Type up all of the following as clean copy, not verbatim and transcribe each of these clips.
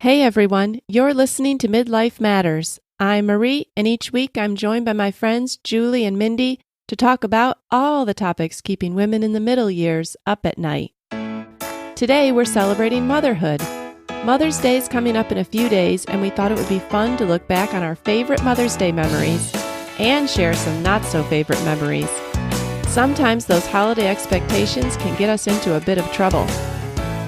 Hey everyone, you're listening to Midlife Matters. I'm Marie, and each week I'm joined by my friends Julie and Mindy to talk about all the topics keeping women in the middle years up at night. Today we're celebrating motherhood. Mother's Day is coming up in a few days, and we thought it would be fun to look back on our favorite Mother's Day memories and share some not-so-favorite memories. Sometimes those holiday expectations can get us into a bit of trouble.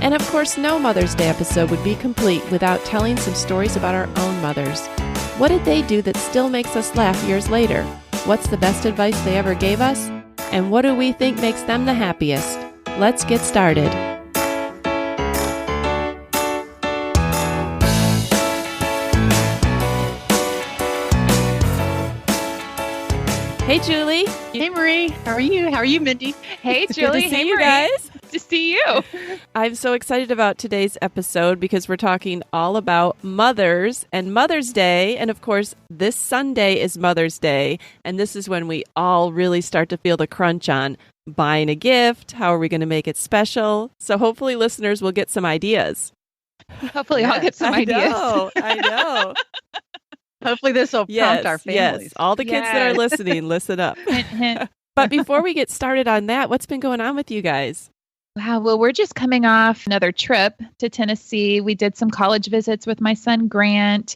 And of course, no Mother's Day episode would be complete without telling some stories about our own mothers. What did they do that still makes us laugh years later? What's the best advice they ever gave us? And what do we think makes them the happiest? Let's get started. Hey, Julie. Hey, Marie. How are you? How are you, Mindy? Hey, Julie. Good to see hey, you Marie. guys. To see you. I'm so excited about today's episode because we're talking all about mothers and Mother's Day. And of course, this Sunday is Mother's Day. And this is when we all really start to feel the crunch on buying a gift. How are we going to make it special? So hopefully listeners will get some ideas. Hopefully I'll get some ideas. I know. Hopefully this will prompt our families. Yes, all the kids that are listening, listen up. Hint, hint. But before we get started on that, what's been going on with you guys? Wow. Well, we're just coming off another trip to Tennessee. We did some college visits with my son, Grant,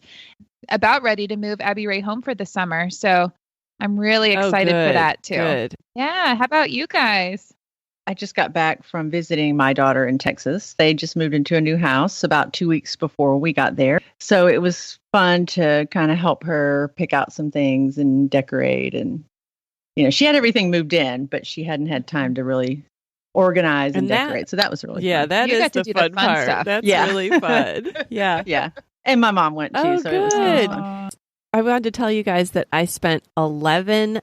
about ready to move Abby Ray home for the summer. So I'm really excited for that too. Good. Yeah. How about you guys? I just got back from visiting my daughter in Texas. They just moved into a new house about 2 weeks before we got there. So it was fun to kind of help her pick out some things and decorate. And, she had everything moved in, but she hadn't had time to really organize and decorate. So that was really fun. That You is got to the do fun the fun part. stuff. That's Yeah. really fun. Yeah. Yeah. And my mom went too. Oh, so it was really good. fun. I wanted to tell you guys that I spent 11,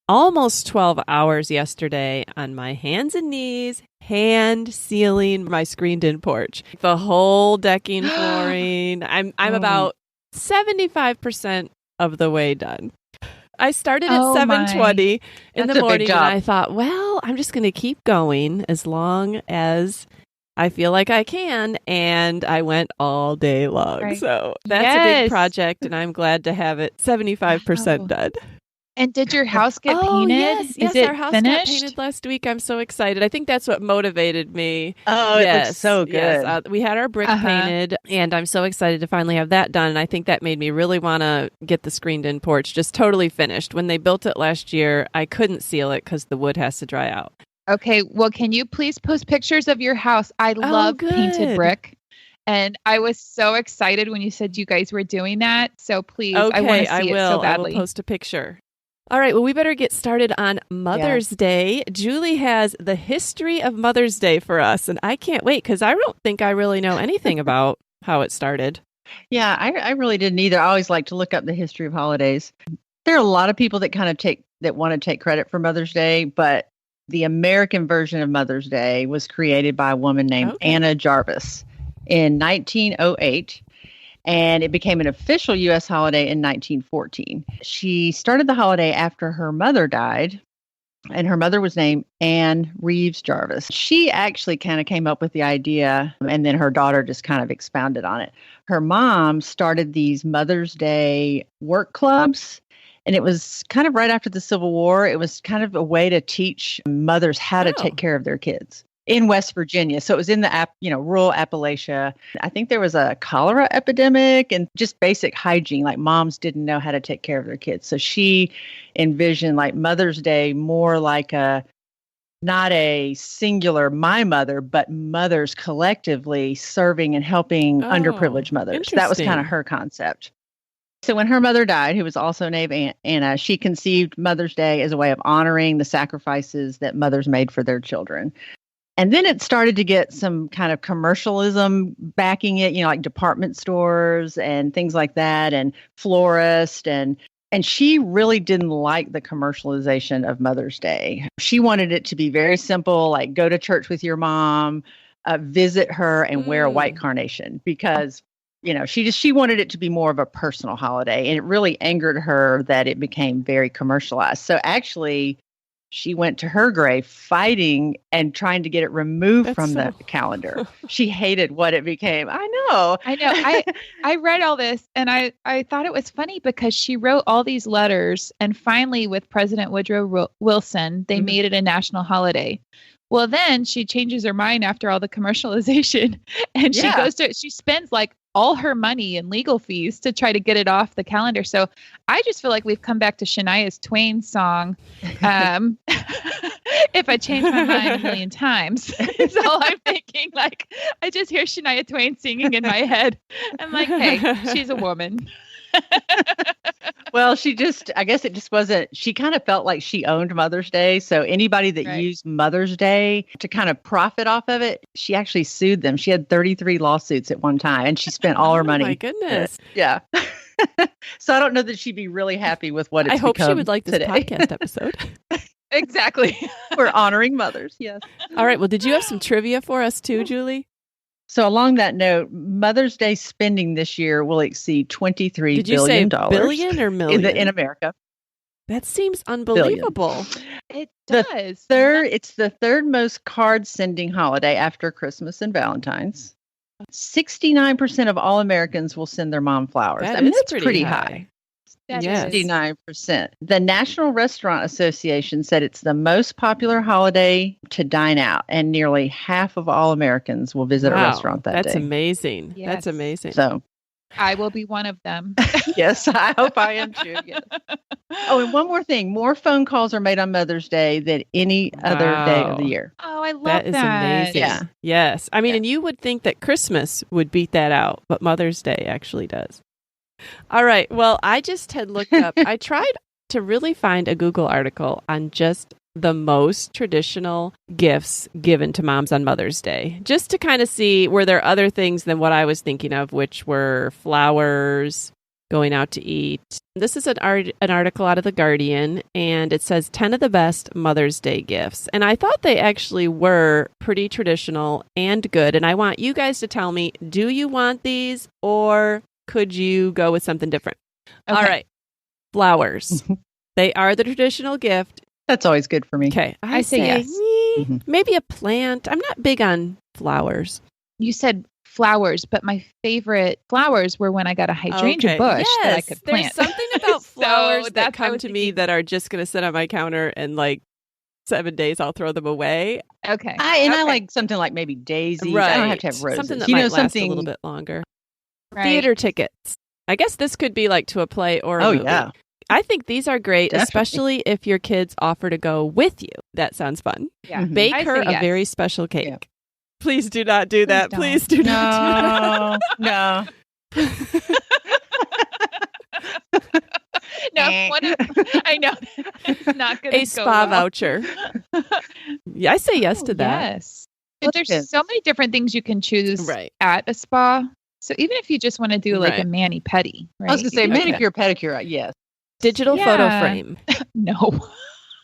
almost 12 hours yesterday on my hands and knees, hand sealing my screened-in porch. The whole decking, flooring. I'm about 75% of the way done. I started at 7:20 in That's the a big morning, and job. I thought, well, I'm just going to keep going as long as I feel like I can, and I went all day long. Right. So that's a big project, and I'm glad to have it 75% done. And did your house get painted? Yes, Is it our house finished? got painted last week. I'm so excited. I think that's what motivated me. Oh, it looks so good. Yes. We had our brick painted, and I'm so excited to finally have that done. And I think that made me really want to get the screened-in porch just totally finished. When they built it last year, I couldn't seal it because the wood has to dry out. Okay. Well, can you please post pictures of your house? I love painted brick. And I was so excited when you said you guys were doing that. So please, I want to see it so badly. I will post a picture. All right, well, we better get started on Mother's Day. Julie has the history of Mother's Day for us, and I can't wait because I don't think I really know anything about how it started. Yeah, I really didn't either. I always like to look up the history of holidays. There are a lot of people that want to take credit for Mother's Day, but the American version of Mother's Day was created by a woman named Anna Jarvis in 1908. And it became an official U.S. holiday in 1914. She started the holiday after her mother died, and her mother was named Anne Reeves Jarvis. She actually kind of came up with the idea, and then her daughter just kind of expounded on it. Her mom started these Mother's Day work clubs, and it was kind of right after the Civil War. It was kind of a way to teach mothers how to take care of their kids. In West Virginia. So it was in the rural Appalachia. I think there was a cholera epidemic and just basic hygiene. Like moms didn't know how to take care of their kids. So she envisioned like Mother's Day more like not a singular my mother, but mothers collectively serving and helping underprivileged mothers. That was kind of her concept. So when her mother died, who was also named Anna, she conceived Mother's Day as a way of honoring the sacrifices that mothers made for their children. And then it started to get some kind of commercialism backing it, like department stores and things like that, and florists. And she really didn't like the commercialization of Mother's Day. She wanted it to be very simple, like go to church with your mom, visit her, and wear a white carnation because, she wanted it to be more of a personal holiday. And it really angered her that it became very commercialized. So actually, she went to her grave fighting and trying to get it removed That's from the calendar. She hated what it became. I know. I read all this and I thought it was funny because she wrote all these letters and finally with President Woodrow Wilson, they made it a national holiday. Well, then she changes her mind after all the commercialization and she spends like all her money in legal fees to try to get it off the calendar. So I just feel like we've come back to Shania Twain's song. If I change my mind a million times, is all I'm thinking. Like, I just hear Shania Twain singing in my head. I'm like, hey, she's a woman. Well, I guess it just wasn't, she kind of felt like she owned Mother's Day. So anybody that used Mother's Day to kind of profit off of it, she actually sued them. She had 33 lawsuits at one time and she spent all her money. Oh my goodness. Yeah. So I don't know that she'd be really happy with what it's I hope she would like this today. podcast episode. Exactly. We're honoring mothers. Yes. All right. Well, did you have some trivia for us too, Julie? So along that note, Mother's Day spending this year will exceed $23 billion. Did you say billion or million? In America. That seems unbelievable. It does. It's the third most card sending holiday after Christmas and Valentine's. 69% of all Americans will send their mom flowers. That's pretty high. Yes. 69%. The National Restaurant Association said it's the most popular holiday to dine out, and nearly half of all Americans will visit a restaurant that day. That's amazing. Yes. That's amazing. So I will be one of them. Yes, I hope I am too. Yes. Oh, and one more thing. More phone calls are made on Mother's Day than any other day of the year. Oh, I love that. That is amazing. Yeah. Yes. I mean, and you would think that Christmas would beat that out, but Mother's Day actually does. All right. Well, I just had looked up. I tried to really find a Google article on just the most traditional gifts given to moms on Mother's Day, just to kind of see were there other things than what I was thinking of, which were flowers, going out to eat. This is an article out of The Guardian, and it says 10 of the best Mother's Day gifts. And I thought they actually were pretty traditional and good. And I want you guys to tell me, do you want these or could you go with something different? Okay. All right. Flowers. They are the traditional gift. That's always good for me. Okay. I say yes. Maybe a plant. I'm not big on flowers. You said flowers, but my favorite flowers were when I got a hydrangea bush that I could plant. There's something about flowers that come to thinking. Me that are just going to sit on my counter and like 7 days I'll throw them away. Okay. I like something like maybe daisies. Right. I don't have to have roses. Something that might last a little bit longer. Right. Theater tickets. I guess this could be like to a play or a movie. Yeah. I think these are great, especially if your kids offer to go with you. That sounds fun. Yeah. Bake her a very special cake. Yeah. Please do not do that. Please do not do that. No. No, I know. It's not going to go spa voucher. Yeah, I say yes to that. Yes. Well, there's so many different things you can choose at a spa. So even if you just want to do like a mani-pedi, right? I was going to say manicure, pedicure, yes. Digital photo frame. No.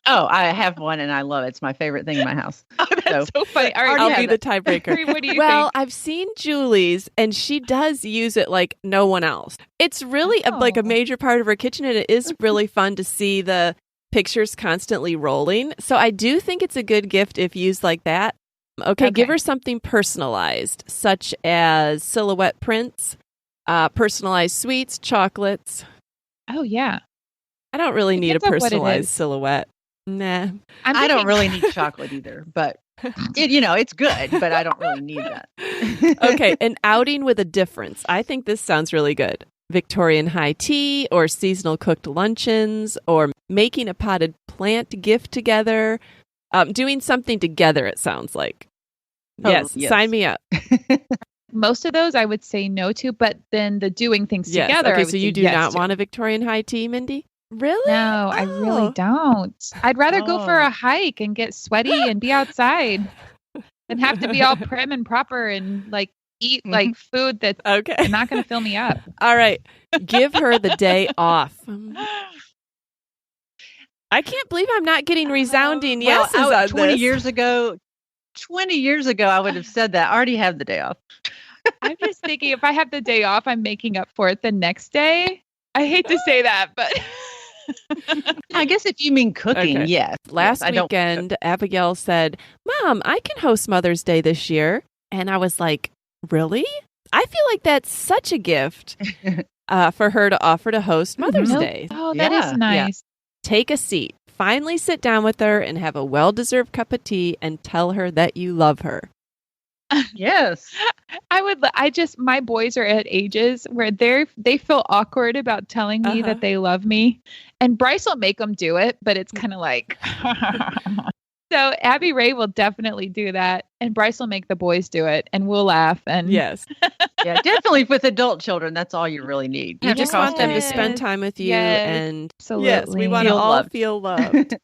Oh, I have one and I love it. It's my favorite thing in my house. Oh, that's so funny. All right, I'll be the tiebreaker. What do you think? Well, I've seen Julie's and she does use it like no one else. It's really like a major part of her kitchen, and it is really fun to see the pictures constantly rolling. So I do think it's a good gift if used like that. Okay, give her something personalized, such as silhouette prints, personalized sweets, chocolates. Oh, yeah. I don't really need a personalized silhouette. Nah. I don't really need chocolate either, but it's good, but I don't really need that. Okay, an outing with a difference. I think this sounds really good. Victorian high tea or seasonal cooked luncheons or making a potted plant gift together. Doing something together, it sounds like. Yes, sign me up. Most of those I would say no to, but then the doing things together. Okay, so you do not want a Victorian high tea, Mindy? Really? No, I really don't. I'd rather go for a hike and get sweaty and be outside than have to be all prim and proper and like eat like food that's not going to fill me up. All right. Give her the day off. I can't believe I'm not getting resounding yeses on 20 this. years ago, I would have said that. I already have the day off. I'm just thinking if I have the day off, I'm making up for it the next day. I hate to say that, but I guess if you mean cooking, Okay. yes. Last Yes, I don't weekend, Abigail said, Mom, I can host Mother's Day this year. And I was like, really? I feel like that's such a gift for her to offer to host Mother's Day. Oh, that is nice. Take a seat. Finally sit down with her and have a well-deserved cup of tea and tell her that you love her. Yes. My boys are at ages where they feel awkward about telling me that they love me. And Bryce will make them do it, but it's kind of like, so Abby Ray will definitely do that. And Bryce will make the boys do it and we'll laugh. And yes. Yeah, definitely with adult children, that's all you really need. You just want them to spend time with you. And absolutely. Yes, we want to all feel loved.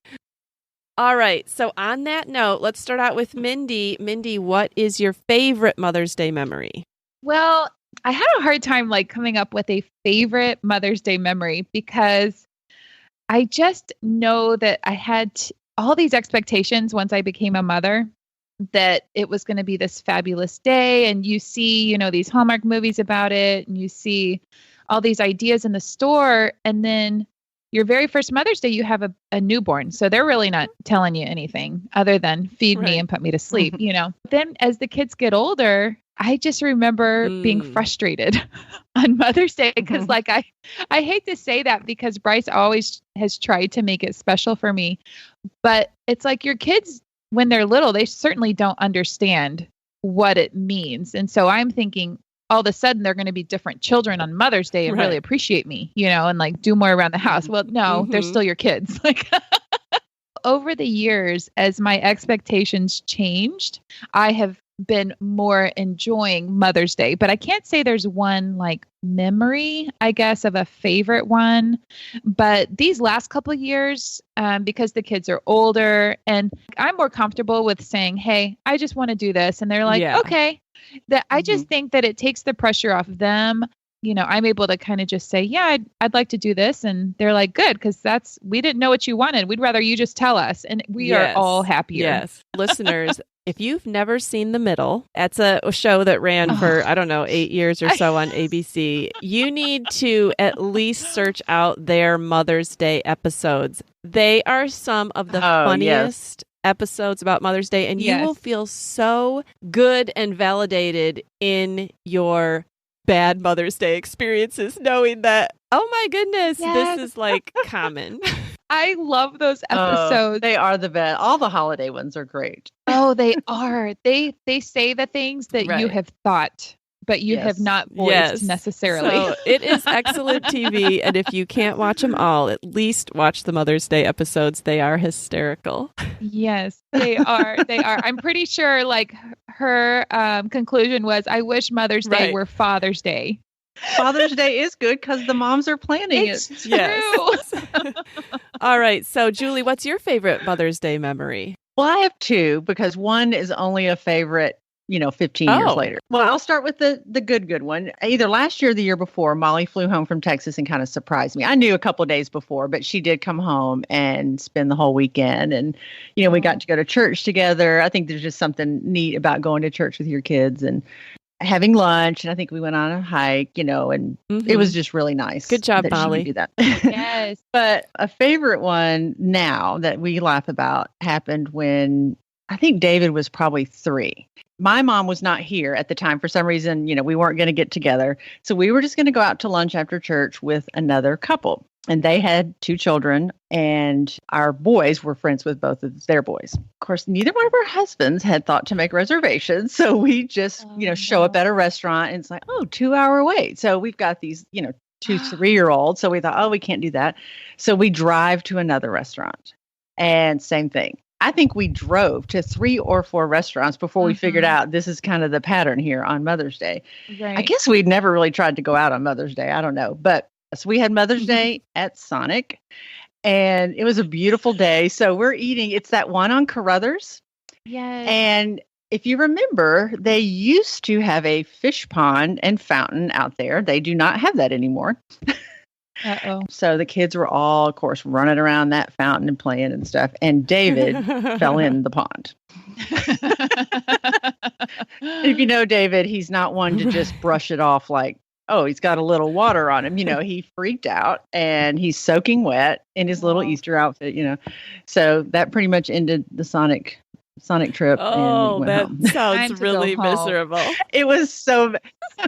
All right. So on that note, let's start out with Mindy. Mindy, what is your favorite Mother's Day memory? Well, I had a hard time coming up with a favorite Mother's Day memory because I just know that I had all these expectations once I became a mother that it was going to be this fabulous day. And you see, these Hallmark movies about it, and you see all these ideas in the store. And then your very first Mother's Day, you have a newborn. So they're really not telling you anything other than feed me and put me to sleep, Then as the kids get older, I just remember being frustrated on Mother's Day because I hate to say that because Bryce always has tried to make it special for me. But it's like your kids, when they're little, they certainly don't understand what it means. And so I'm thinking all of a sudden they're going to be different children on Mother's Day and really appreciate me, and do more around the house. Well, no, they're still your kids. Over the years, as my expectations changed, I have been more enjoying Mother's Day, but I can't say there's one memory, I guess, of a favorite one. But these last couple of years, because the kids are older and I'm more comfortable with saying, hey, I just want to do this. And they're like, okay, that I just think that it takes the pressure off them. I'm able to kind of just say, yeah, I'd like to do this. And they're like, good, because we didn't know what you wanted. We'd rather you just tell us. And we are all happier. Yes. Listeners, if you've never seen The Middle, that's a show that ran for, 8 years or so on ABC. You need to at least search out their Mother's Day episodes. They are some of the funniest episodes about Mother's Day. And you will feel so good and validated in your bad Mother's Day experiences, knowing that, oh my goodness, this is common. I love those episodes. They are the best. All the holiday ones are great. Oh, they are. They say the things that you have thought, but you have not voiced necessarily. So it is excellent TV. And if you can't watch them all, at least watch the Mother's Day episodes. They are hysterical. Yes, they are. They are. I'm pretty sure her conclusion was, I wish Mother's Day were Father's Day. Father's Day is good because the moms are planning it. True. Yes. All right. So, Julie, what's your favorite Mother's Day memory? Well, I have two because one is only a favorite, 15 years later. Well, I'll start with the good one. Either last year or the year before, Molly flew home from Texas and kind of surprised me. I knew a couple of days before, but she did come home and spend the whole weekend. And, we got to go to church together. I think there's just something neat about going to church with your kids and having lunch. And I think we went on a hike, and it was just really nice. Good job, that Molly. She could do that. Yes. But a favorite one now that we laugh about happened when I think David was probably 3. My mom was not here at the time. For some reason, we weren't going to get together. So we were just going to go out to lunch after church with another couple. And they had 2 children, and our boys were friends with both of their boys. Of course, neither one of our husbands had thought to make reservations. So we just, show up at a restaurant, and it's like, 2-hour wait. So we've got these, 2 3-year-olds. So we thought, we can't do that. So we drive to another restaurant, and same thing. I think we drove to 3 or 4 restaurants before we figured out this is kind of the pattern here on Mother's Day. Right. I guess we'd never really tried to go out on Mother's Day. I don't know. But so we had Mother's Day at Sonic, and it was a beautiful day. So we're eating. It's that one on Carruthers. Yes. And if you remember, they used to have a fish pond and fountain out there. They do not have that anymore. Uh-oh. So the kids were all, of course, running around that fountain and playing and stuff. And David fell in the pond. If you know David, he's not one to just brush it off like oh, he's got a little water on him. He freaked out and he's soaking wet in his little Easter outfit. So that pretty much ended the Sonic trip. Oh, and we that went home. sounds really miserable. It was so.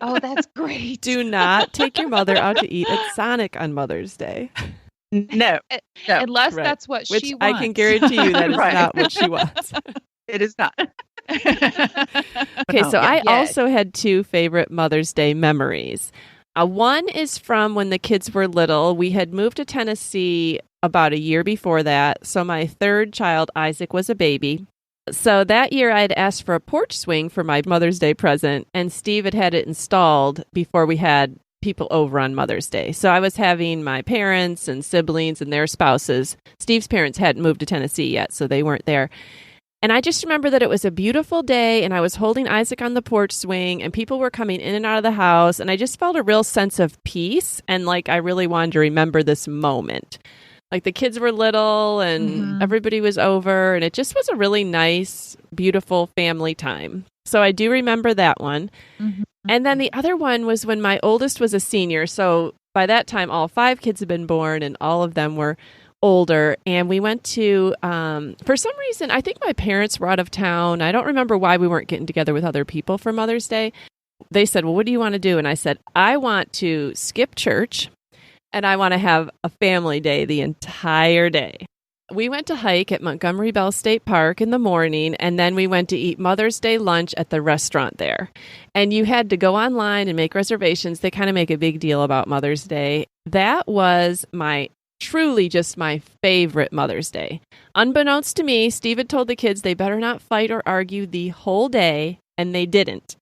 Oh, that's great. Do not take your mother out to eat at Sonic on Mother's Day. No. Unless that's what she wants. I can guarantee you that is not what she wants. It is not. Okay, so I also had two favorite Mother's Day memories. One is from when the kids were little. We had moved to Tennessee about a year before that. So my third child, Isaac, was a baby. So that year I'd asked for a porch swing for my Mother's Day present, and Steve had it installed before we had people over on Mother's Day. So I was having my parents and siblings and their spouses. Steve's parents hadn't moved to Tennessee yet, so they weren't there. And I just remember that it was a beautiful day, and I was holding Isaac on the porch swing, and people were coming in and out of the house, and I just felt a real sense of peace, and like I really wanted to remember this moment. Like the kids were little, and everybody was over, and it just was a really nice, beautiful family time. So I do remember that one. Mm-hmm. And then the other one was when my oldest was a senior. So by that time, all 5 kids had been born, and all of them were older. And we went to, for some reason, I think my parents were out of town. I don't remember why we weren't getting together with other people for Mother's Day. They said, well, what do you want to do? And I said, I want to skip church, and I want to have a family day the entire day. We went to hike at Montgomery Bell State Park in the morning, and then we went to eat Mother's Day lunch at the restaurant there. And you had to go online and make reservations. They kind of make a big deal about Mother's Day. That was truly just my favorite Mother's Day. Unbeknownst to me, Steve had told the kids they better not fight or argue the whole day, and they didn't.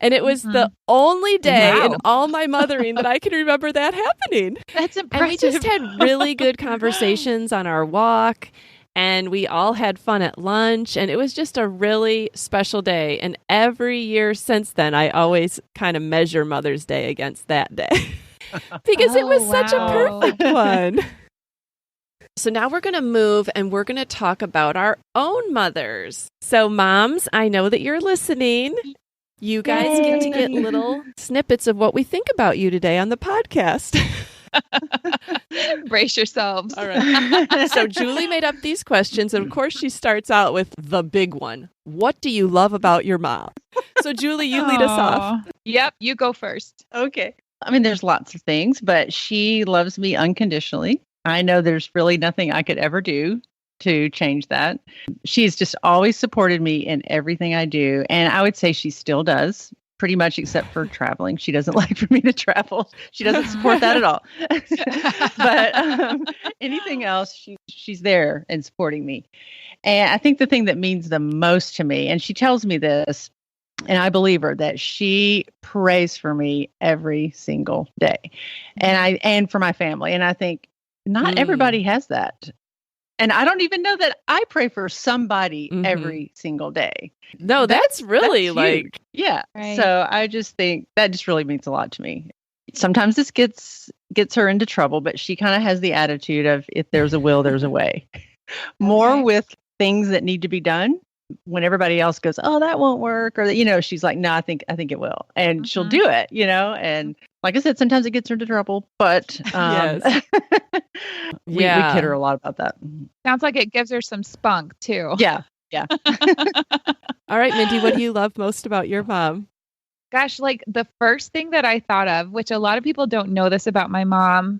And it was the only day in all my mothering that I can remember that happening. That's impressive. And we just had really good conversations on our walk, and we all had fun at lunch, and it was just a really special day. And every year since then, I always kind of measure Mother's Day against that day because it was such a perfect one. So now we're going to move, and we're going to talk about our own mothers. So moms, I know that you're listening. You guys get to get little snippets of what we think about you today on the podcast. Brace yourselves. All right. So Julie made up these questions, and of course she starts out with the big one. What do you love about your mom? So Julie, you lead us off. Yep, you go first. Okay. I mean, there's lots of things, but she loves me unconditionally. I know there's really nothing I could ever do to change that. She's just always supported me in everything I do. And I would say she still does, pretty much except for traveling. She doesn't like for me to travel. She doesn't support that at all. But anything else, she's there and supporting me. And I think the thing that means the most to me, and she tells me this, and I believe her, that she prays for me every single day. And for my family. And I think not everybody has that. And I don't even know that I pray for somebody every single day. No, that's really like, yeah. Right. So I just think that just really means a lot to me. Sometimes this gets her into trouble, but she kind of has the attitude of if there's a will, there's a way. More with things that need to be done. When everybody else goes, oh, that won't work, or she's like, no, I think it will, and she'll do it, and like I said, sometimes it gets her into trouble, but yes. we kid her a lot about that. Sounds like it gives her some spunk too. Yeah. All right, Mindy, what do you love most about your mom? Gosh, like the first thing that I thought of, which a lot of people don't know this about my mom,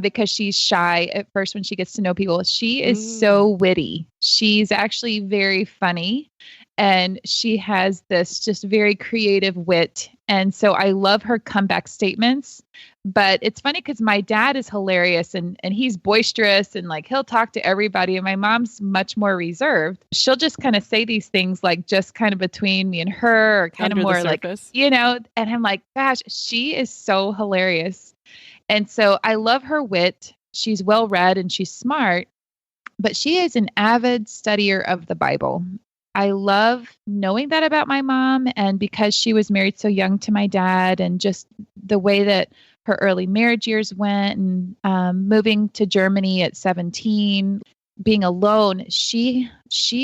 because she's shy at first when she gets to know people. She is so witty. She's actually very funny, and she has this just very creative wit. And so I love her comeback statements. But it's funny because my dad is hilarious and he's boisterous and like he'll talk to everybody. And my mom's much more reserved. She'll just kind of say these things like just kind of between me and her, or kind of more like, and I'm like, gosh, she is so hilarious. And so I love her wit. She's well read and she's smart, but she is an avid studier of the Bible. I love knowing that about my mom, and because she was married so young to my dad, and just the way that her early marriage years went, and moving to Germany at 17, being alone, she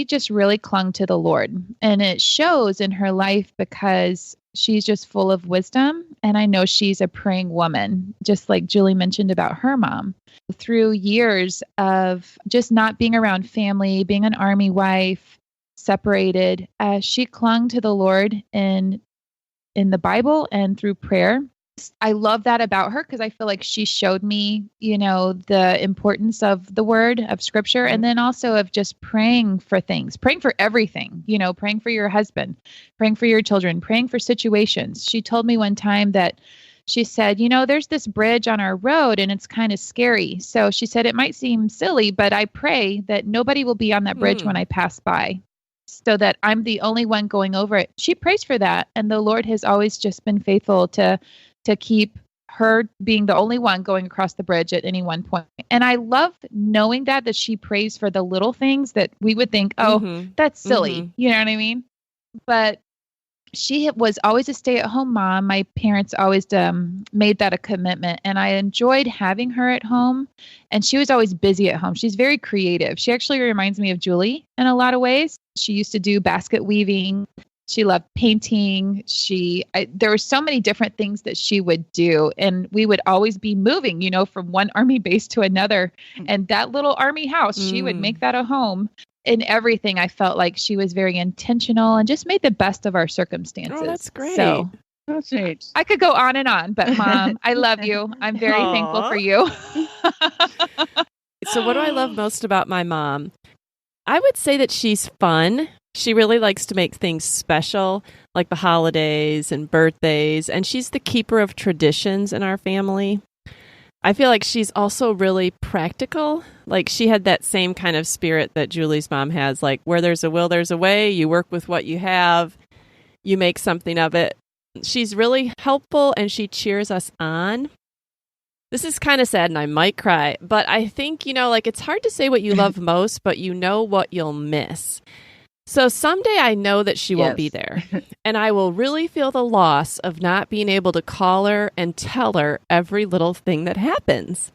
just really clung to the Lord. And it shows in her life because she's just full of wisdom. And I know she's a praying woman, just like Julie mentioned about her mom. Through years of just not being around family, being an Army wife, separated, she clung to the Lord in the Bible and through prayer. I love that about her because I feel like she showed me, the importance of the word, of scripture, and then also of just praying for things, praying for everything, praying for your husband, praying for your children, praying for situations. She told me one time that she said, there's this bridge on our road and it's kind of scary. So she said, it might seem silly, but I pray that nobody will be on that bridge when I pass by, so that I'm the only one going over it. She prays for that. And the Lord has always just been faithful to keep her being the only one going across the bridge at any one point. And I love knowing that she prays for the little things that we would think, that's silly. You know what I mean? But she was always a stay-at-home mom. My parents always made that a commitment, and I enjoyed having her at home. And she was always busy at home. She's very creative. She actually reminds me of Julie in a lot of ways. She used to do basket weaving. She loved painting. There were so many different things that she would do, and we would always be moving, from one Army base to another. And that little Army house, she would make that a home. In everything, I felt like she was very intentional and just made the best of our circumstances. Oh, that's great. So, that's great. I could go on and on, but Mom, I love you. I'm very thankful for you. So what do I love most about my mom? I would say that she's fun. She really likes to make things special, like the holidays and birthdays, and she's the keeper of traditions in our family. I feel like she's also really practical. Like she had that same kind of spirit that Julie's mom has, like where there's a will, there's a way. You work with what you have, you make something of it. She's really helpful and she cheers us on. This is kind of sad and I might cry, but I think, it's hard to say what you love most, but you know what you'll miss. So someday I know that she won't be there, and I will really feel the loss of not being able to call her and tell her every little thing that happens.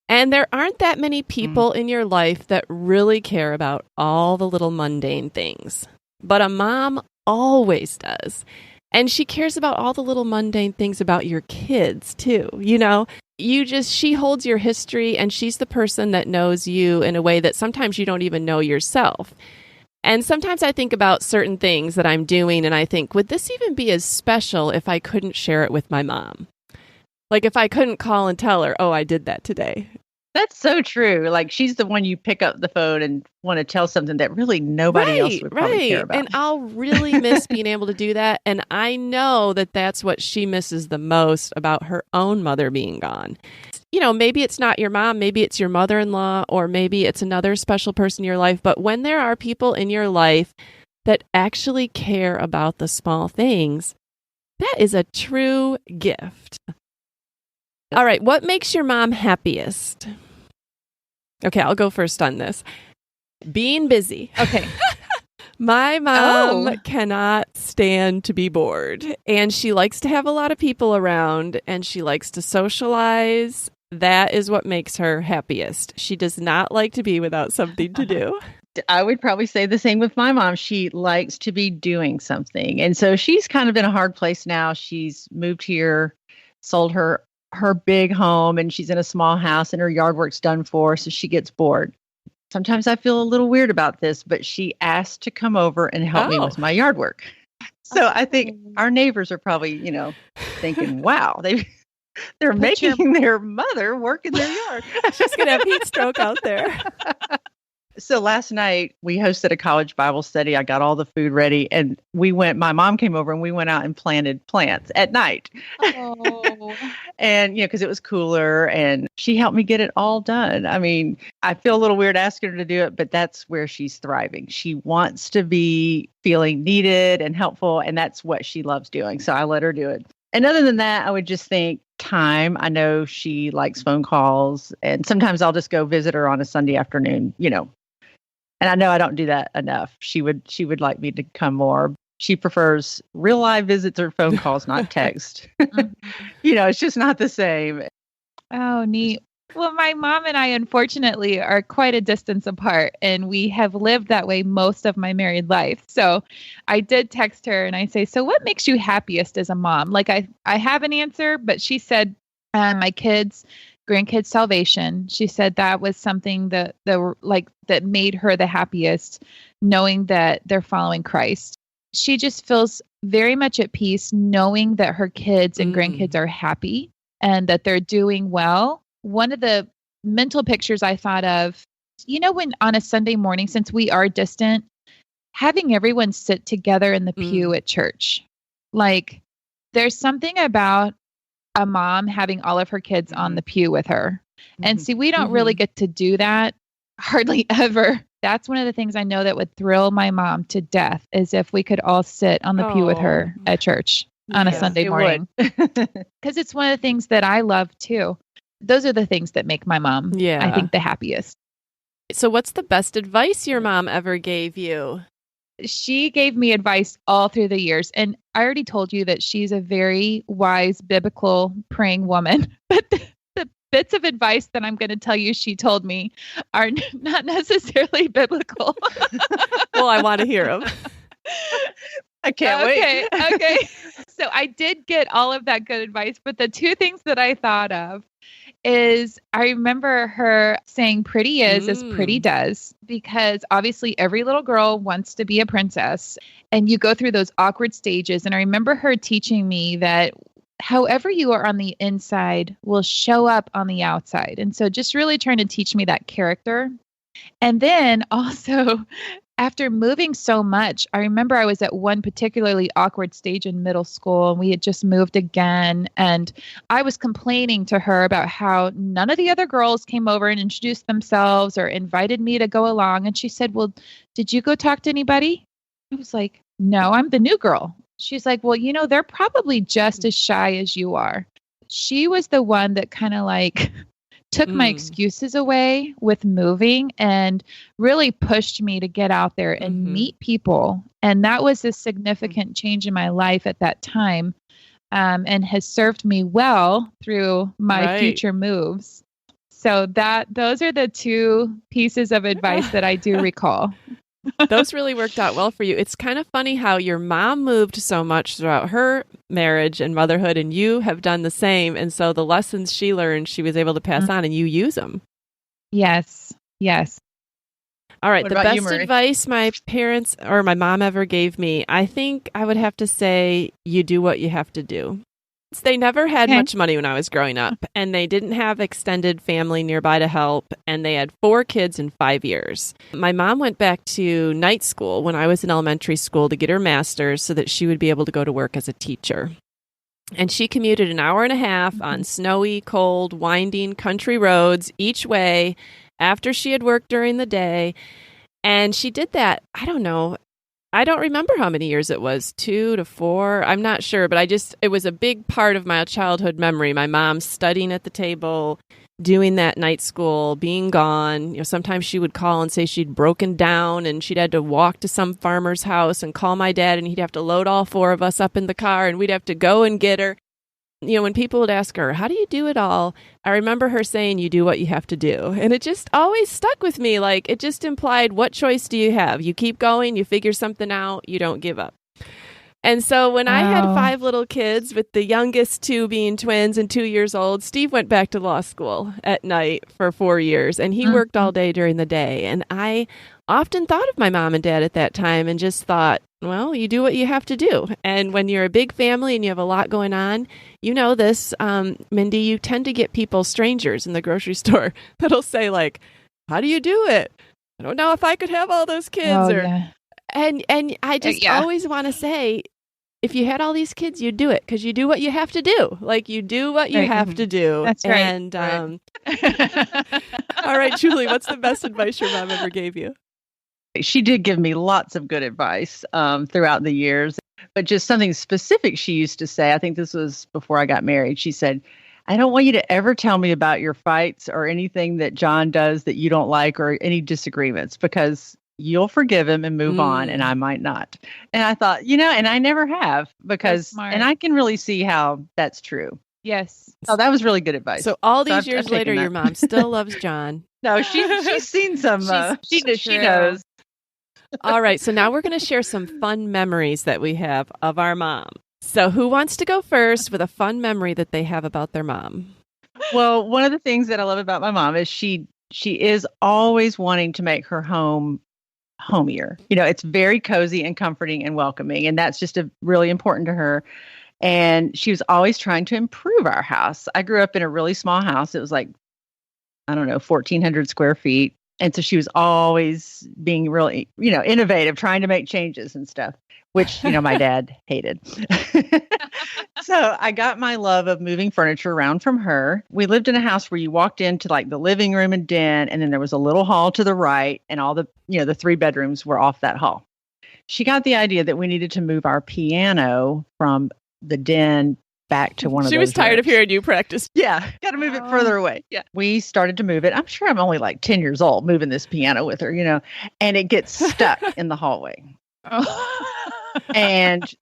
And there aren't that many people in your life that really care about all the little mundane things, but a mom always does. And she cares about all the little mundane things about your kids too. She holds your history, and she's the person that knows you in a way that sometimes you don't even know yourself. And sometimes I think about certain things that I'm doing and I think, would this even be as special if I couldn't share it with my mom? Like if I couldn't call and tell her, oh, I did that today. That's so true. Like she's the one you pick up the phone and want to tell something that really nobody else would probably care about. And I'll really miss being able to do that. And I know that that's what she misses the most about her own mother being gone. Maybe it's not your mom, maybe it's your mother-in-law, or maybe it's another special person in your life. But when there are people in your life that actually care about the small things, that is a true gift. All right, what makes your mom happiest? Okay, I'll go first on this. Being busy. Okay. My mom cannot stand to be bored, and she likes to have a lot of people around, and she likes to socialize. That is what makes her happiest. She does not like to be without something to do. I would probably say the same with my mom. She likes to be doing something. And so she's kind of in a hard place now. She's moved here, sold her big home, and she's in a small house and her yard work's done for, so she gets bored. Sometimes I feel a little weird about this, but she asked to come over and help me with my yard work. So I think our neighbors are probably, thinking, wow, they're making their mother work in their yard. She's going to have heat stroke out there. So last night we hosted a college Bible study. I got all the food ready and my mom came over and we went out and planted plants at night. Oh. And, because it was cooler and she helped me get it all done. I mean, I feel a little weird asking her to do it, but that's where she's thriving. She wants to be feeling needed and helpful, and that's what she loves doing. So I let her do it. And other than that, I would just think time. I know she likes phone calls, and sometimes I'll just go visit her on a Sunday afternoon, And I know I don't do that enough. She would like me to come more. She prefers real live visits or phone calls, not text. It's just not the same. Oh, neat. Well, my mom and I, unfortunately, are quite a distance apart, and we have lived that way most of my married life. So I did text her and I say, so what makes you happiest as a mom? Like I have an answer, but she said, my kids, grandkids' salvation. She said that was something that made her the happiest, knowing that they're following Christ. She just feels very much at peace knowing that her kids and grandkids are happy and that they're doing well. One of the mental pictures I thought of, when on a Sunday morning, since we are distant, having everyone sit together in the pew at church. Like there's something about a mom having all of her kids on the pew with her. And see, we don't really get to do that hardly ever. That's one of the things I know that would thrill my mom to death is if we could all sit on the pew with her at church on a Sunday morning. Because it's one of the things that I love too. Those are the things that make my mom, I think, the happiest. So what's the best advice your mom ever gave you? She gave me advice all through the years. And I already told you that she's a very wise, biblical, praying woman. But the bits of advice that I'm going to tell you she told me are not necessarily biblical. Well, I want to hear them. I can't wait. Okay. So I did get all of that good advice. But the two things that I thought of is I remember her saying pretty is as pretty does, because obviously every little girl wants to be a princess and you go through those awkward stages. And I remember her teaching me that however you are on the inside will show up on the outside. And so just really trying to teach me that character. And then also after moving so much, I remember I was at one particularly awkward stage in middle school and we had just moved again. And I was complaining to her about how none of the other girls came over and introduced themselves or invited me to go along. And she said, well, did you go talk to anybody? I was like, no, I'm the new girl. She's like, well, they're probably just as shy as you are. She was the one that kind of like took my excuses away with moving and really pushed me to get out there and meet people. And that was a significant change in my life at that time, and has served me well through my future moves. So those are the two pieces of advice that I do recall. Those really worked out well for you. It's kind of funny how your mom moved so much throughout her marriage and motherhood, and you have done the same. And so the lessons she learned, she was able to pass on, and you use them. Yes. All right. The best advice my parents or my mom ever gave me, I think I would have to say, you do what you have to do. They never had much money when I was growing up, and they didn't have extended family nearby to help, and they had 4 kids in 5 years. My mom went back to night school when I was in elementary school to get her master's so that she would be able to go to work as a teacher. And she commuted an hour and a half on snowy, cold, winding country roads each way after she had worked during the day. And she did that, I don't remember how many years it was, 2 to 4. I'm not sure, but it was a big part of my childhood memory. My mom studying at the table, doing that night school, being gone. Sometimes she would call and say she'd broken down and she'd had to walk to some farmer's house and call my dad, and he'd have to load all 4 of us up in the car and we'd have to go and get her. When people would ask her, how do you do it all? I remember her saying, you do what you have to do. And it just always stuck with me. Like, it just implied, what choice do you have? You keep going, you figure something out, you don't give up. And so when I had 5 little kids, with the youngest 2 being twins and 2 years old, Steve went back to law school at night for 4 years, and he worked all day during the day. And I often thought of my mom and dad at that time and just thought, well, you do what you have to do. And when you're a big family and you have a lot going on, this, Mindy, you tend to get people, strangers in the grocery store, that'll say like, how do you do it? I don't know if I could have all those kids. And I just always want to say, if you had all these kids, you'd do it because you do what you have to do. Like, you do what you have to do. That's right. And all right, Julie, what's the best advice your mom ever gave you? She did give me lots of good advice throughout the years, but just something specific she used to say. I think this was before I got married. She said, I don't want you to ever tell me about your fights or anything that John does that you don't like or any disagreements, because you'll forgive him and move on, and I might not. And I thought, and I never have, because, and I can really see how that's true. Yes. Oh, that was really good advice. So all these years later, your mom still loves John. No, she's seen some. She knows. All right. So now we're going to share some fun memories that we have of our mom. So who wants to go first with a fun memory that they have about their mom? Well, one of the things that I love about my mom is she is always wanting to make her home homier. It's very cozy and comforting and welcoming. And that's just really important to her. And she was always trying to improve our house. I grew up in a really small house. It was like, I don't know, 1,400 square feet. And so she was always being really, innovative, trying to make changes and stuff, which, my dad hated. So I got my love of moving furniture around from her. We lived in a house where you walked into like the living room and den, and then there was a little hall to the right, and all the 3 bedrooms were off that hall. She got the idea that we needed to move our piano from the den back to one of those. She was tired of hearing you practice. Yeah, got to move it further away. Yeah, we started to move it. I'm sure I'm only like 10 years old moving this piano with her, and it gets stuck in the hallway. And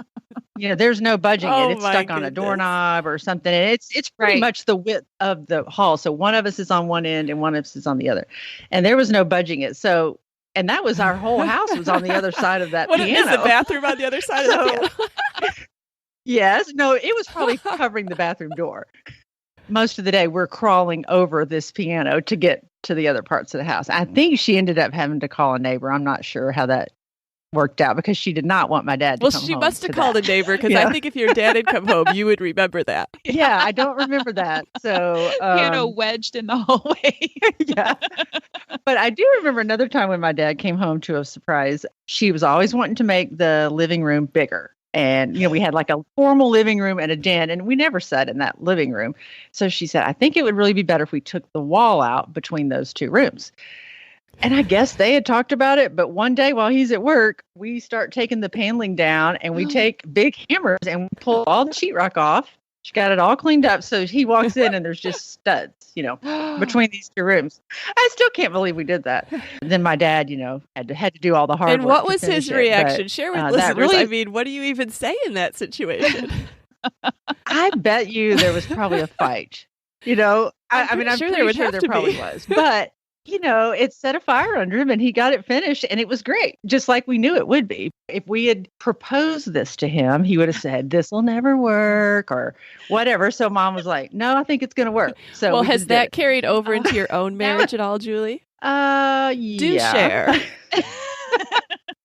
there's no budging it. It's stuck on a doorknob or something. And it's pretty much the width of the hall. So one of us is on one end and one of us is on the other. And there was no budging it. So, and that was our whole house was on the other side of that piano. Is the bathroom on the other side of the piano? Yes. No, it was probably covering the bathroom door. Most of the day, we're crawling over this piano to get to the other parts of the house. I think she ended up having to call a neighbor. I'm not sure how that worked out because she did not want my dad to come home. Well, she must have called a neighbor because I think if your dad had come home, you would remember that. Yeah, I don't remember that. So piano wedged in the hallway. Yeah. But I do remember another time when my dad came home to a surprise. She was always wanting to make the living room bigger. And, we had like a formal living room and a den, and we never sat in that living room. So she said, I think it would really be better if we took the wall out between those 2 rooms. And I guess they had talked about it, but one day while he's at work, we start taking the paneling down and we take big hammers and we pull all the sheetrock off. She got it all cleaned up. So he walks in and there's just studs, between these 2 rooms. I still can't believe we did that. Then my dad, had to do all the hard work. And what was his reaction? Share with listeners. Really, what do you even say in that situation? I bet you there was probably a fight. I'm pretty sure there probably was. But it set a fire under him and he got it finished and it was great, just like we knew it would be. If we had proposed this to him, he would have said, this will never work or whatever. So mom was like, no, I think it's going to work. So well, has that carried over into your own marriage at all, Julie? Yeah. Do share.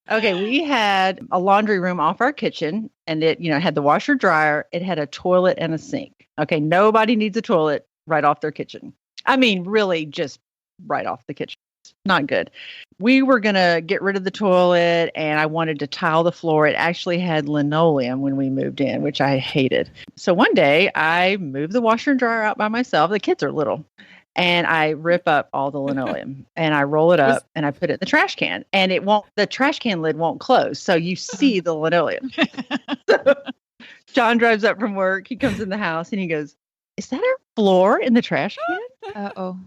Okay, we had a laundry room off our kitchen and it, had the washer dryer. It had a toilet and a sink. Okay, nobody needs a toilet right off their kitchen. I mean, really just right off the kitchen. Not good. We were going to get rid of the toilet and I wanted to tile the floor. It actually had linoleum when we moved in, which I hated. So one day I moved the washer and dryer out by myself. The kids are little. And I rip up all the linoleum and I roll it up and I put it in the trash can and the trash can lid won't close. So you see the linoleum. So John drives up from work. He comes in the house and he goes, is that our floor in the trash can? Uh-oh.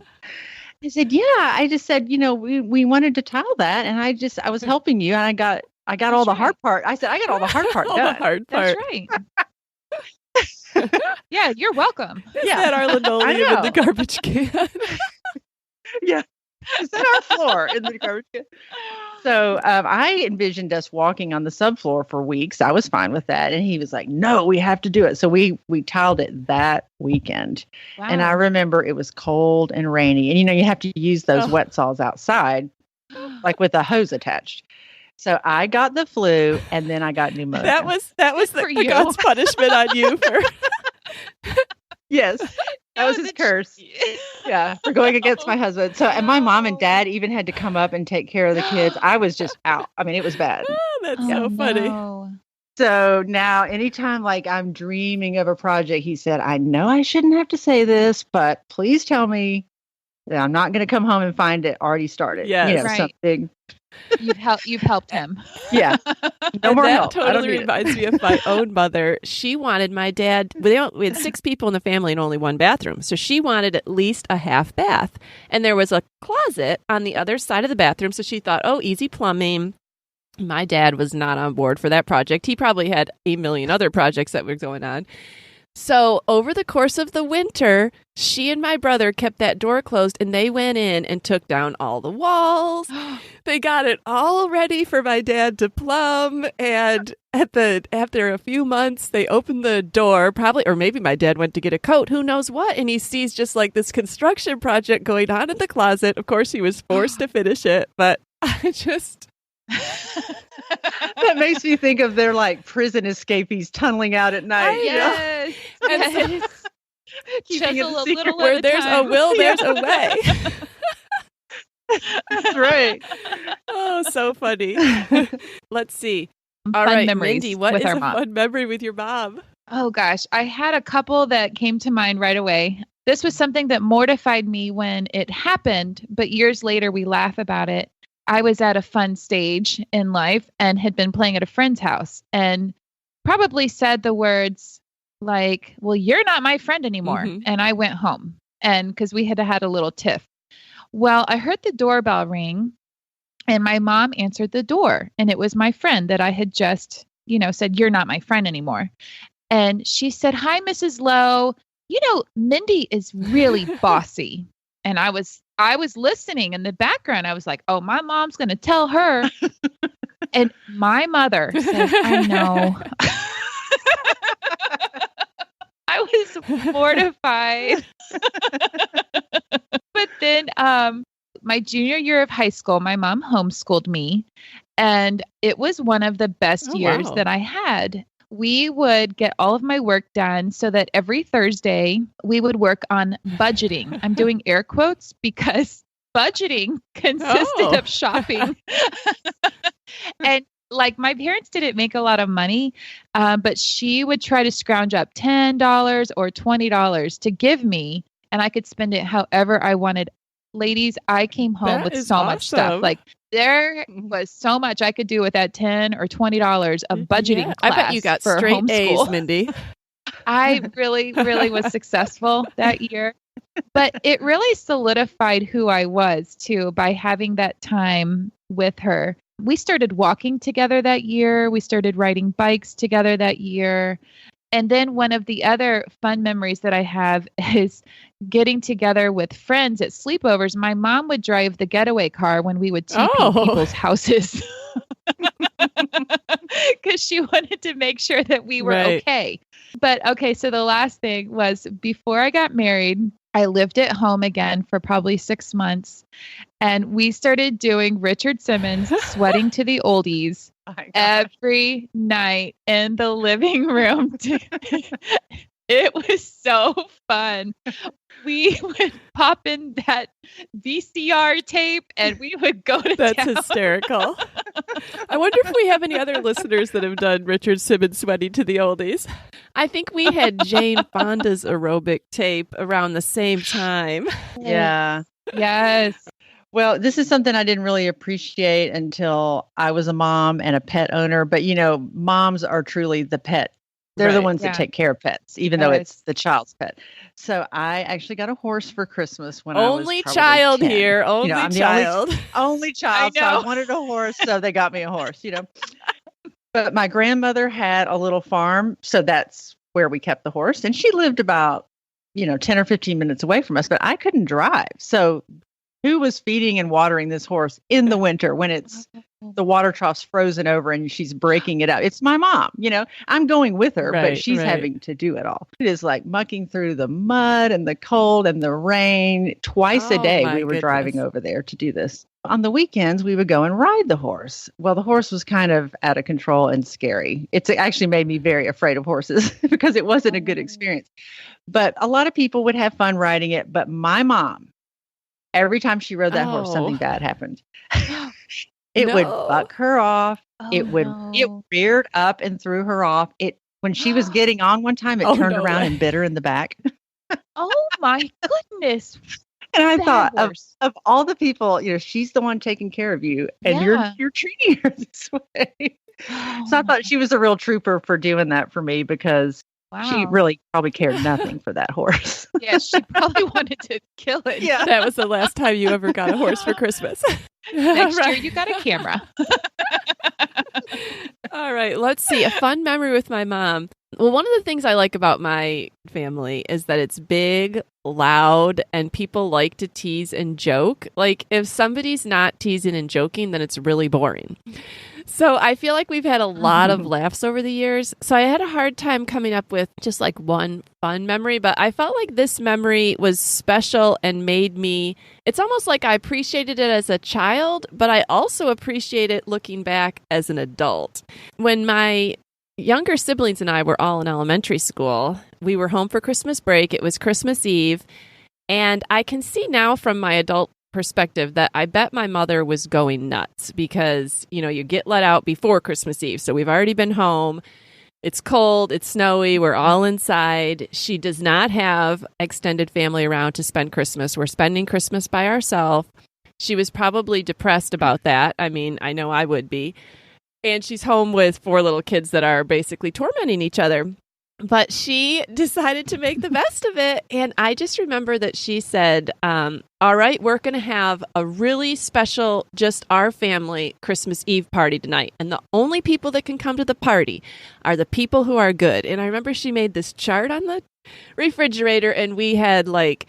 I said, yeah, I just said, we wanted to tile that. And I was helping you and I got all the hard part. I said, I got all the hard part done. The hard part. That's right. Yeah, you're welcome. Is that our linoleum in the garbage can? Yeah. Is that our floor in the garbage can? So I envisioned us walking on the subfloor for weeks. I was fine with that. And he was like, no, we have to do it. So we tiled it that weekend. Wow. And I remember it was cold and rainy. And, you have to use those wet saws outside, like with a hose attached. So I got the flu and then I got pneumonia. That was the God's punishment on you for... Yes. That was his curse. Yeah. For going against my husband. So, and my mom and dad even had to come up and take care of the kids. I was just out. I mean, it was bad. Oh, that's so funny. No. So now anytime like I'm dreaming of a project, he said, I know I shouldn't have to say this, but please tell me that I'm not going to come home and find it already started. Yeah. Right. Something. You've helped him. Yeah. No more help. That totally reminds me of my own mother. She wanted my dad, we had 6 people in the family and only 1 bathroom. So she wanted at least a half bath. And there was a closet on the other side of the bathroom. So she thought, easy plumbing. My dad was not on board for that project. He probably had a million other projects that were going on. So over the course of the winter, she and my brother kept that door closed, and they went in and took down all the walls. They got it all ready for my dad to plumb. And after a few months, they opened the door, probably, or maybe my dad went to get a coat, who knows what. And he sees just like this construction project going on in the closet. Of course, he was forced to finish it, but I just... That makes me think of their like prison escapees tunneling out at night. Yes. And Chisel a little where there's a will, there's a way. That's right. Oh, so funny. Let's see. All right, Mindy, what is a fun memory with your mom? Oh, gosh. I had a couple that came to mind right away. This was something that mortified me when it happened, but years later we laugh about it. I was at a fun stage in life and had been playing at a friend's house and probably said the words like, well, you're not my friend anymore. Mm-hmm. And I went home and because we had a little tiff. Well, I heard the doorbell ring and my mom answered the door. And it was my friend that I had just, said, you're not my friend anymore. And she said, hi, Mrs. Lowe. Mindy is really bossy. And I was listening in the background. I was like, oh, my mom's going to tell her. And my mother said, I know. I was mortified. But then my junior year of high school, my mom homeschooled me. And it was one of the best years that I had. We would get all of my work done so that every Thursday we would work on budgeting. I'm doing air quotes because budgeting consisted of shopping. And like my parents didn't make a lot of money, but she would try to scrounge up $10 or $20 to give me, and I could spend it however I wanted. Ladies, I came home with so much stuff. Like there was so much I could do with that $10 or $20 of budgeting class. I bet you got straight homeschool. A's, Mindy. I really, really was successful that year. But it really solidified who I was too by having that time with her. We started walking together that year. We started riding bikes together that year. And then one of the other fun memories that I have is getting together with friends at sleepovers. My mom would drive the getaway car when we would TP people's houses because she wanted to make sure that we were okay. But okay, so the last thing was before I got married, I lived at home again for probably 6 months. And we started doing Richard Simmons, Sweating to the Oldies, every night in the living room. It was so fun. We would pop in that VCR tape and we would go to That's town. Hysterical. I wonder if we have any other listeners that have done Richard Simmons Sweating to the Oldies. I think we had Jane Fonda's aerobic tape around the same time. Yeah. Yes. Well, this is something I didn't really appreciate until I was a mom and a pet owner. But, moms are truly the pet. They're the ones that take care of pets, even though it's the child's pet. So I actually got a horse for Christmas when I was only child 10. Here. Only I'm child. The only child. So I wanted a horse. So they got me a horse, But my grandmother had a little farm. So that's where we kept the horse. And she lived about, 10 or 15 minutes away from us. But I couldn't drive. So who was feeding and watering this horse in the winter when it's the water trough's frozen over and she's breaking it out? It's my mom, I'm going with her, but she's having to do it all. It is like mucking through the mud and the cold and the rain. Twice a day we were driving over there to do this. On the weekends, we would go and ride the horse. Well, the horse was kind of out of control and scary. It's actually made me very afraid of horses because it wasn't a good experience. But a lot of people would have fun riding it. But my mom, every time she rode that horse, something bad happened. It would buck her off. It reared up and threw her off. When she was getting on one time, it turned around and bit her in the back. Oh my goodness. And I thought of all the people, she's the one taking care of you and you're treating her this way. So I thought she was a real trooper for doing that for me because she really probably cared nothing for that horse. Yeah, she probably wanted to kill it. Yeah. That was the last time you ever got a horse for Christmas. Next year you got a camera. All right, let's see. A fun memory with my mom. Well, one of the things I like about my family is that it's big, loud, and people like to tease and joke. Like, if somebody's not teasing and joking, then it's really boring. So I feel like we've had a lot of laughs over the years. So I had a hard time coming up with just like one fun memory, but I felt like this memory was special and made me, it's almost like I appreciated it as a child, but I also appreciate it looking back as an adult. When my younger siblings and I were all in elementary school, we were home for Christmas break. It was Christmas Eve. And I can see now from my adult perspective that I bet my mother was going nuts because, you get let out before Christmas Eve. So we've already been home. It's cold. It's snowy. We're all inside. She does not have extended family around to spend Christmas. We're spending Christmas by ourselves. She was probably depressed about that. I mean, I know I would be. And she's home with 4 little kids that are basically tormenting each other. But she decided to make the best of it. And I just remember that she said, all right, we're going to have a really special, just our family Christmas Eve party tonight. And the only people that can come to the party are the people who are good. And I remember she made this chart on the refrigerator, and we had like,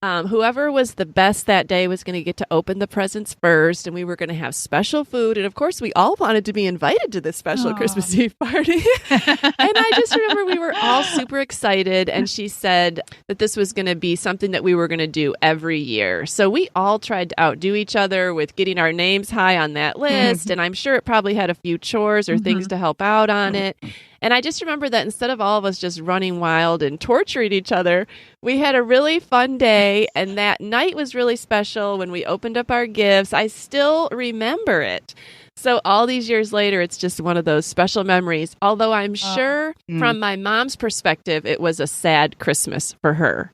whoever was the best that day was going to get to open the presents first, and we were going to have special food. And of course, we all wanted to be invited to this special Christmas Eve party. And I just remember we were all super excited. And she said that this was going to be something that we were going to do every year. So we all tried to outdo each other with getting our names high on that list. And I'm sure it probably had a few chores or things to help out on it. And I just remember that instead of all of us just running wild and torturing each other, we had a really fun day. And that night was really special when we opened up our gifts. I still remember it. So all these years later, it's just one of those special memories. Although I'm sure from my mom's perspective, it was a sad Christmas for her.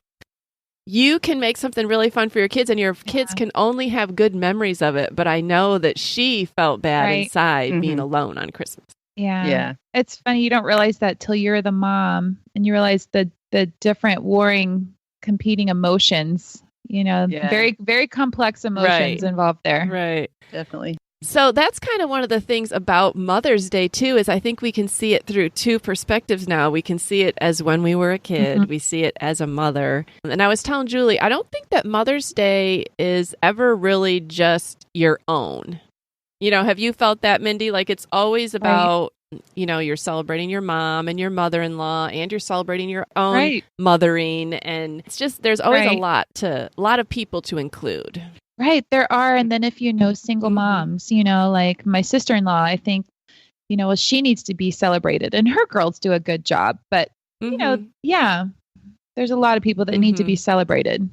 You can make something really fun for your kids, and your kids can only have good memories of it. But I know that she felt bad inside being alone on Christmas. Yeah. It's funny. You don't realize that till you're the mom and you realize the different warring, competing emotions, very, very complex emotions involved there. Right. Definitely. So that's kind of one of the things about Mother's Day, too, is I think we can see it through 2 perspectives now. We can see it as when we were a kid. We see it as a mother. And I was telling Julie, I don't think that Mother's Day is ever really just your own. Have you felt that, Mindy? Like it's always about, you're celebrating your mom and your mother-in-law, and you're celebrating your own mothering. And it's just, there's always a lot of people to include. Right. There are. And then if single moms, like my sister-in-law, I think, she needs to be celebrated and her girls do a good job. But, there's a lot of people that need to be celebrated.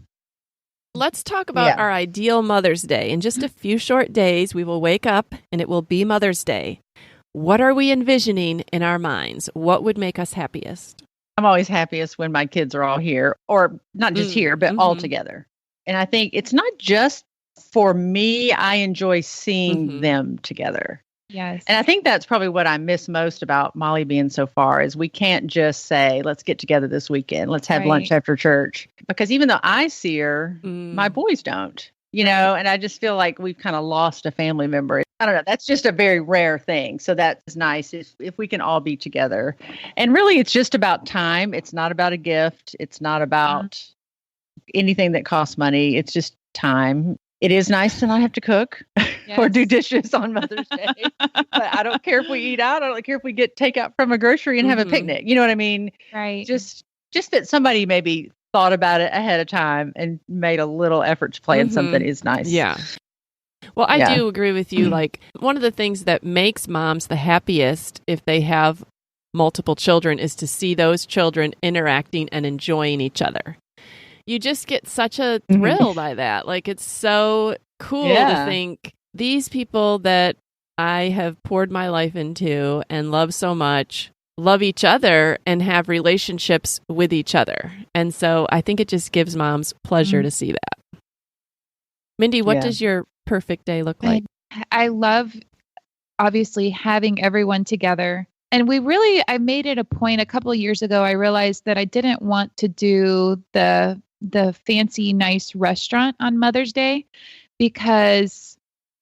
Let's talk about our ideal Mother's Day. In just a few short days, we will wake up and it will be Mother's Day. What are we envisioning in our minds? What would make us happiest? I'm always happiest when my kids are all here, or not just here, but all together. And I think it's not just for me. I enjoy seeing them together. Yes. And I think that's probably what I miss most about Molly being so far is we can't just say, let's get together this weekend. Let's have lunch after church. Because even though I see her, my boys don't, and I just feel like we've kind of lost a family member. I don't know. That's just a very rare thing. So that's nice if we can all be together. And really, it's just about time. It's not about a gift. It's not about anything that costs money. It's just time. It is nice to not have to cook or do dishes on Mother's Day. But I don't care if we eat out. I don't care if we get takeout from a grocery and have a picnic. You know what I mean? Right. Just that somebody maybe thought about it ahead of time and made a little effort to plan something is nice. Yeah. Well, I do agree with you. Like one of the things that makes moms the happiest if they have multiple children is to see those children interacting and enjoying each other. You just get such a thrill by that. Like, it's so cool to think these people that I have poured my life into and love so much love each other and have relationships with each other. And so I think it just gives moms pleasure to see that. Mindy, what does your perfect day look like? I love, obviously, having everyone together. And I made it a point a couple of years ago. I realized that I didn't want to do the fancy, nice restaurant on Mother's Day, because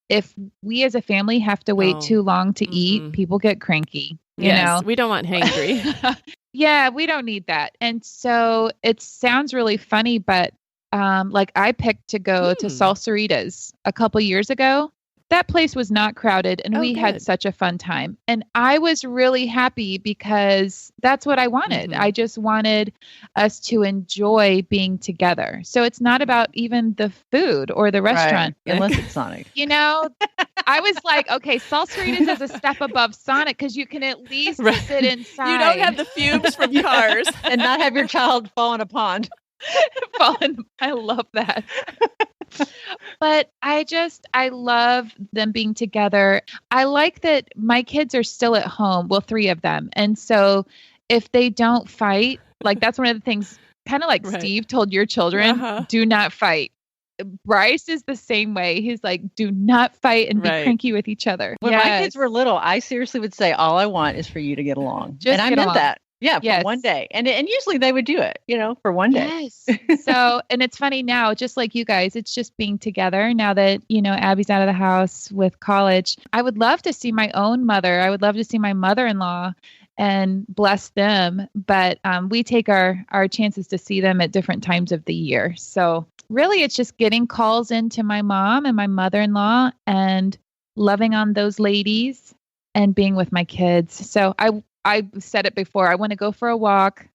if we as a family have to wait too long to eat, people get cranky. you know? We don't want hangry. Yeah, we don't need that. And so it sounds really funny, but like I picked to go to Salsaritas a couple years ago. That place was not crowded and we had such a fun time. And I was really happy because that's what I wanted. I just wanted us to enjoy being together. So it's not about even the food or the restaurant. Right. Unless it's Sonic. You know, I was like, okay, Salsaritas is a step above Sonic because you can at least sit inside. You don't have the fumes from cars. And not have your child fall in a pond. I love that. But I love them being together. I like that my kids are still at home. Well, 3 of them. And so if they don't fight, like that's one of the things, kind of like Steve told your children, do not fight. Bryce is the same way. He's like, do not fight and be cranky with each other. When my kids were little, I seriously would say, all I want is for you to get along. And I meant that. Yeah, for one day. And usually they would do it, for one day. Yes. So, and it's funny now, just like you guys, it's just being together now that, Abby's out of the house with college. I would love to see my own mother. I would love to see my mother-in-law and bless them. But we take our chances to see them at different times of the year. So really, it's just getting calls into my mom and my mother-in-law and loving on those ladies and being with my kids. So I said it before. I want to go for a walk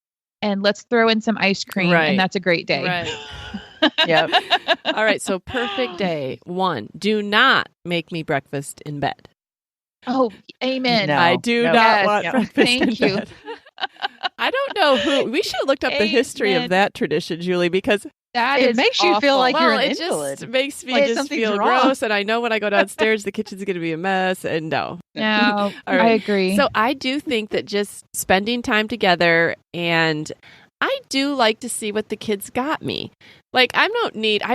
and let's throw in some ice cream. And that's a great day. Right. Yep. All right. So perfect day. 1, do not make me breakfast in bed. Oh, amen. No, I do not want breakfast Thank in you. bed. I don't know who. We should have looked up the history of that tradition, Julie, because it makes you feel like you're an invalid. It just makes me just feel gross. And I know when I go downstairs, the kitchen's going to be a mess. And no. Right. I agree. So I do think that just spending time together, and I do like to see what the kids got me. Like I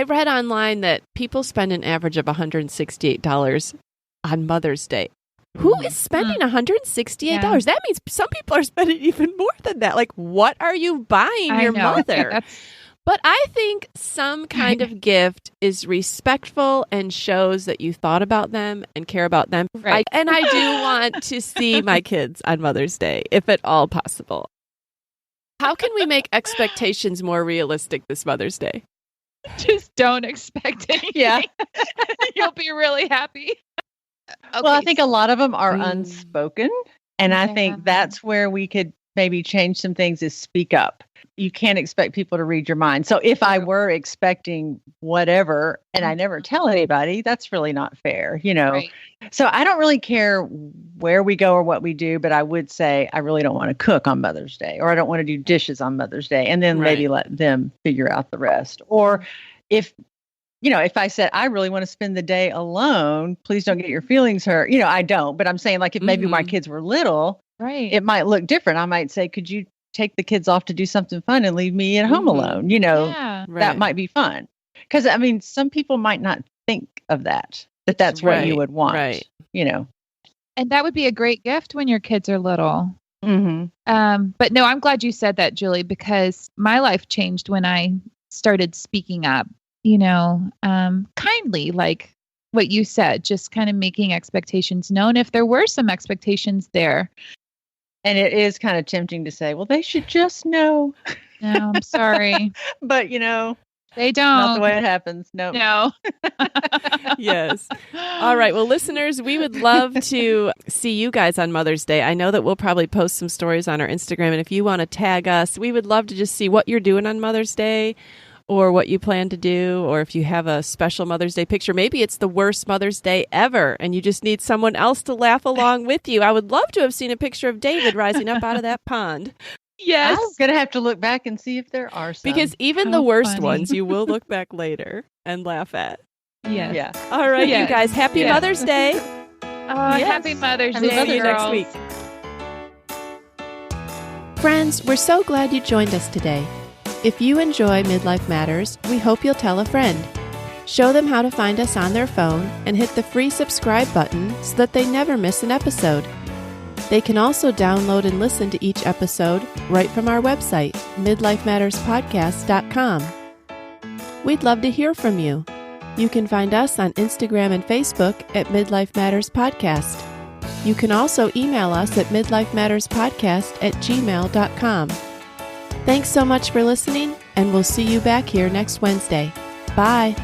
read online that people spend an average of $168 on Mother's Day. Who is spending $168? Yeah. That means some people are spending even more than that. Like, what are you buying your mother? But I think some kind of gift is respectful and shows that you thought about them and care about them. Right. And I do want to see my kids on Mother's Day, if at all possible. How can we make expectations more realistic this Mother's Day? Just don't expect anything. Yeah. You'll be really happy. Okay. Well, I think a lot of them are unspoken. And I think that's where we could maybe change some things is speak up. You can't expect people to read your mind. So if I were expecting whatever and I never tell anybody, that's really not fair, Right. So I don't really care where we go or what we do, but I would say I really don't want to cook on Mother's Day, or I don't want to do dishes on Mother's Day, and then maybe let them figure out the rest. Or if I said, I really want to spend the day alone, please don't get your feelings hurt. I don't, but I'm saying like if maybe my kids were little, right, it might look different. I might say, could you take the kids off to do something fun and leave me at home alone? That might be fun. Because some people might not think of that's what you would want, right. And that would be a great gift when your kids are little. Mm-hmm. But no, I'm glad you said that, Julie, because my life changed when I started speaking up, kindly, like what you said, just kind of making expectations known if there were some expectations there. And it is kind of tempting to say, well, they should just know. No, I'm sorry. But, they don't. Not the way it happens. No. Yes. All right. Well, listeners, we would love to see you guys on Mother's Day. I know that we'll probably post some stories on our Instagram. And if you want to tag us, we would love to just see what you're doing on Mother's Day, or what you plan to do, or if you have a special Mother's Day picture. Maybe it's the worst Mother's Day ever, and you just need someone else to laugh along with you. I would love to have seen a picture of David rising up out of that pond. Yes. I'm going to have to look back and see if there are some. Because even the worst ones, you will look back later and laugh at. Yes. Yeah. All right, you guys. Happy Mother's Day. Happy Mother's Day. We'll see you next week. Friends, we're so glad you joined us today. If you enjoy Midlife Matters, we hope you'll tell a friend. Show them how to find us on their phone and hit the free subscribe button so that they never miss an episode. They can also download and listen to each episode right from our website, midlifematterspodcast.com. We'd love to hear from you. You can find us on Instagram and Facebook at Midlife Matters Podcast. You can also email us at midlifematterspodcast@gmail.com. Thanks so much for listening, and we'll see you back here next Wednesday. Bye.